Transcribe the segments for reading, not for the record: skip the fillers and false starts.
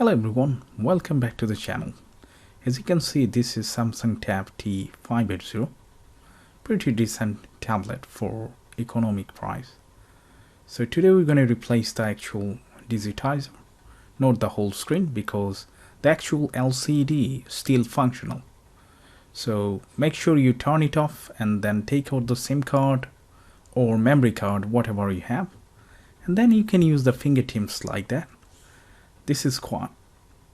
Hello everyone, welcome back to the channel. As you can see, this is Samsung Tab T580. Pretty decent tablet for economic price. So today we're going to replace the actual Digitizer, not the whole screen, because the actual LCD is still functional. So make sure you turn it off and then take out the SIM card or memory card, whatever you have, and then you can use the fingertips like that. This is quite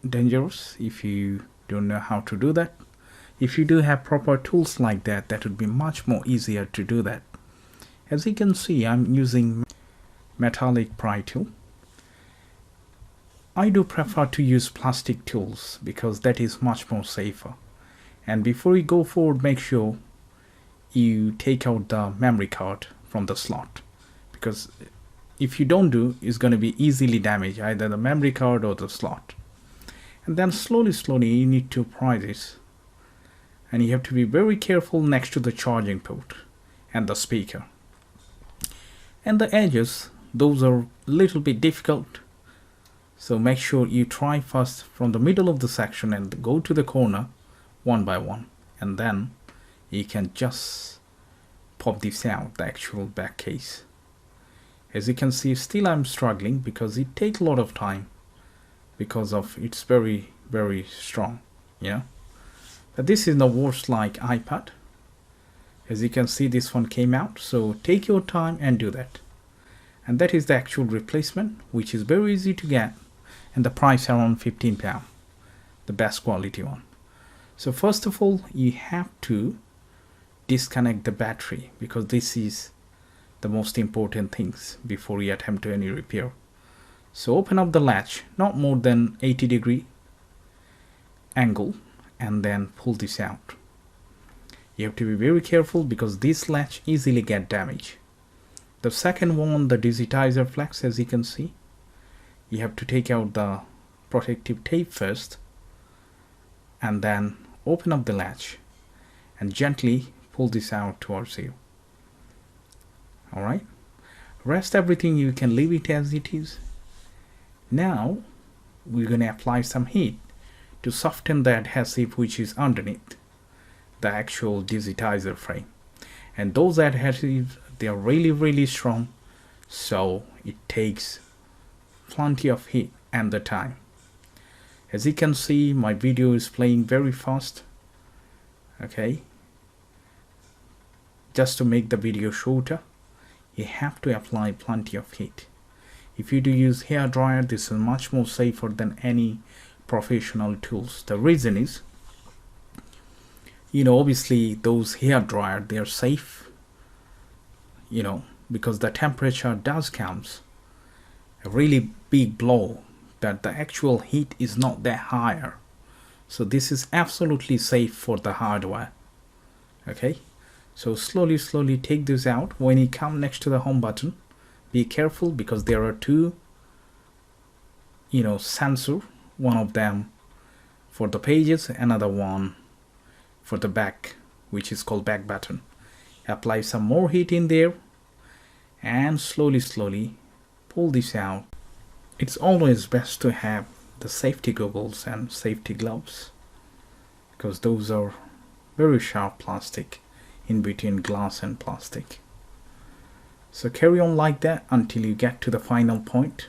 dangerous if you don't know how to do that. If you do have proper tools like that, that would be much more easier to do that. As you can see, I'm using metallic pry tool. I do prefer to use plastic tools because that is much more safer. And before you go forward, make sure you take out the memory card from the slot, because if you don't do, it's going to be easily damaged, either the memory card or the slot. And then slowly you need to pry this, and you have to be very careful next to the charging port and the speaker. And the edges, those are a little bit difficult, so make sure you try first from the middle of the section and go to the corner one by one, and then you can just pop this out, the actual back case. As you can see, still I'm struggling because it takes a lot of time because of it's very strong, but this is the worst like iPad. As you can see, this one came out, so take your time and do that. And that is the actual replacement, which is very easy to get, and the price around £15, the best quality one. So first of all, you have to disconnect the battery, because this is the most important things before you attempt to any repair. So open up the latch, not more than 80-degree angle, and then pull this out. You have to be very careful because this latch easily get damaged. The second one, the Digitizer flex, as you can see, you have to take out the protective tape first, and then open up the latch and gently pull this out towards you. Alright, rest everything you can leave it as it is. Now we're going to apply some heat to soften the adhesive which is underneath the actual Digitizer frame. And those adhesives, they are really strong, so it takes plenty of heat and the time. As you can see, my video is playing very fast. Okay, just to make the video shorter, you have to apply plenty of heat. If you do use hair dryer, this is much more safer than any professional tools. The reason is, obviously those hair dryer, they are safe, because the temperature does comes a really big blow, but the actual heat is not that higher. So this is absolutely safe for the hardware. Okay, so slowly take this out. When you come next to the home button, be careful because there are two sensor, one of them for the pages, another one for the back, which is called back button. Apply some more heat in there and slowly pull this out. It's always best to have the safety goggles and safety gloves, because those are very sharp plastic in between glass and plastic. So carry on like that until you get to the final point.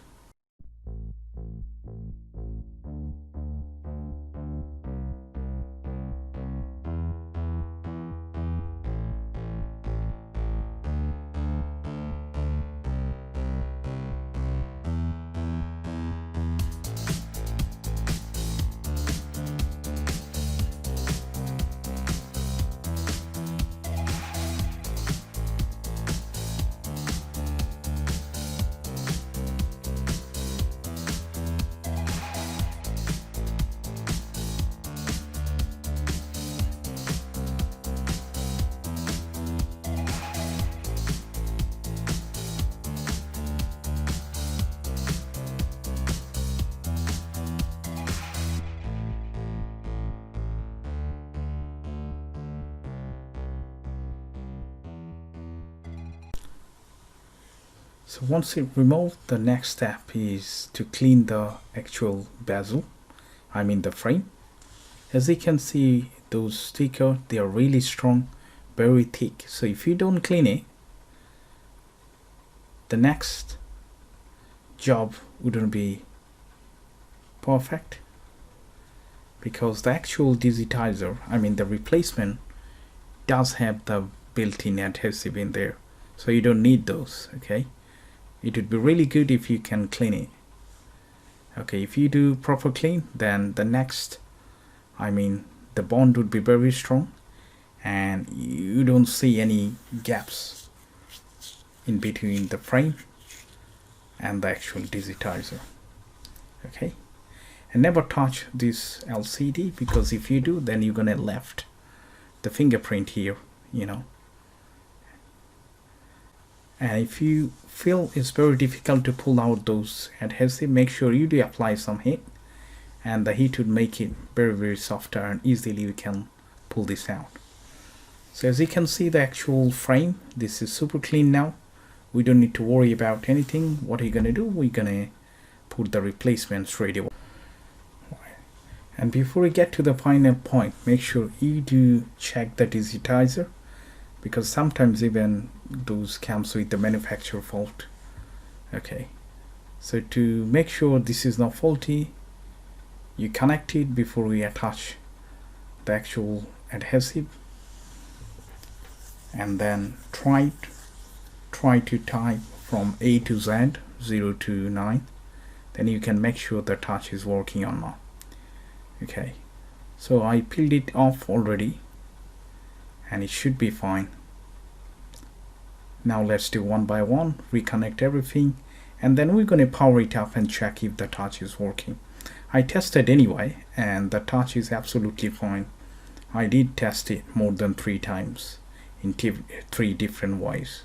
So once it removed, the next step is to clean the actual bezel, I mean the frame. As you can see, those stickers, they are really strong, very thick. So if you don't clean it, the next job wouldn't be perfect, because the actual digitizer, I mean the replacement, does have the built-in adhesive in there, so you don't need those. Okay, it would be really good if you can clean it. Okay, if you do proper clean, then the next, I mean the bond would be very strong and you don't see any gaps in between the frame and the actual digitizer. Okay, and never touch this LCD, because if you do, then you're gonna left the fingerprint here, you know. And if you feel it's very difficult to pull out those adhesive, make sure you do apply some heat, and the heat would make it very softer and easily you can pull this out. So as you can see, the actual frame, this is super clean now. We don't need to worry about anything. What are you gonna do? We're gonna put the replacement straight away. And before we get to the final point, make sure you do check the digitizer, because sometimes even those comes with the manufacturer fault. Okay, so to make sure this is not faulty, you connect it before we attach the actual adhesive, and then try to type from A to Z, 0 to 9. Then you can make sure the touch is working or not. Okay, so I peeled it off already and it should be fine. Now let's do one by one, reconnect everything, and then we're going to power it up and check if the touch is working. I tested anyway and the touch is absolutely fine. I did test it more than 3 times in 3 different ways.